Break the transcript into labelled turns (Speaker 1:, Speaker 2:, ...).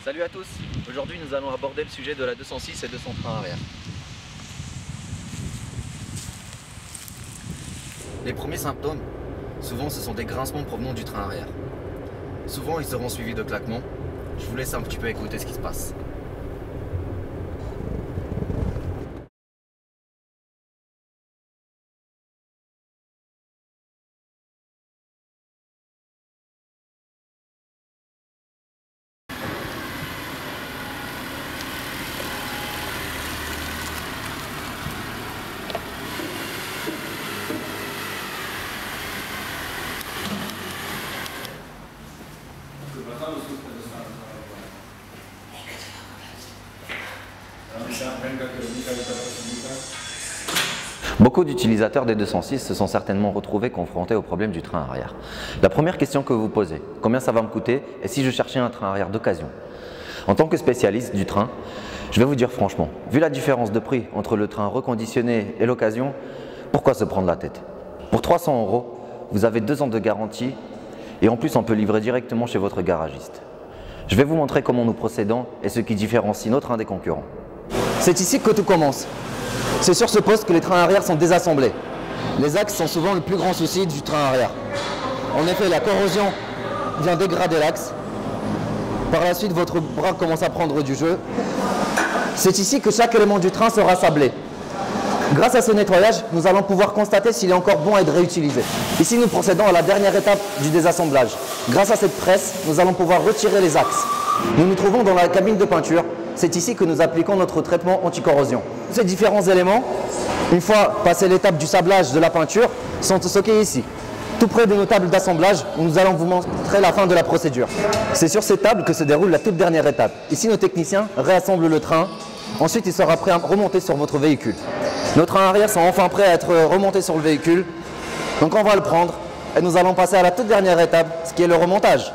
Speaker 1: Salut à tous. Aujourd'hui nous allons aborder le sujet de la 206 et de son frein arrière. Les premiers symptômes, souvent ce sont des grincements provenant du train arrière. Souvent ils seront suivis de claquements. Je vous laisse un petit peu écouter ce qui se passe. Beaucoup d'utilisateurs des 206 se sont certainement retrouvés confrontés au problème du train arrière. La première question que vous posez, combien ça va me coûter et si je cherchais un train arrière d'occasion? En tant que spécialiste du train, je vais vous dire franchement, vu la différence de prix entre le train reconditionné et l'occasion, pourquoi se prendre la tête? Pour 300 €, vous avez 2 ans de garantie et en plus on peut livrer directement chez votre garagiste. Je vais vous montrer comment nous procédons et ce qui différencie nos trains des concurrents.
Speaker 2: C'est ici que tout commence. C'est sur ce poste que les trains arrière sont désassemblés. Les axes sont souvent le plus grand souci du train arrière. En effet, la corrosion vient dégrader l'axe. Par la suite, votre bras commence à prendre du jeu. C'est ici que chaque élément du train sera sablé. Grâce à ce nettoyage, nous allons pouvoir constater s'il est encore bon à être réutilisé. Ici, nous procédons à la dernière étape du désassemblage. Grâce à cette presse, nous allons pouvoir retirer les axes. Nous nous trouvons dans la cabine de peinture. C'est ici que nous appliquons notre traitement anti-corrosion. Ces différents éléments, une fois passé l'étape du sablage de la peinture, sont stockés ici, tout près de nos tables d'assemblage où nous allons vous montrer la fin de la procédure. C'est sur ces tables que se déroule la toute dernière étape. Ici, nos techniciens réassemblent le train. Ensuite, il sera prêt à remonter sur votre véhicule. Nos trains arrière sont enfin prêts à être remontés sur le véhicule. Donc on va le prendre et nous allons passer à la toute dernière étape, ce qui est le remontage.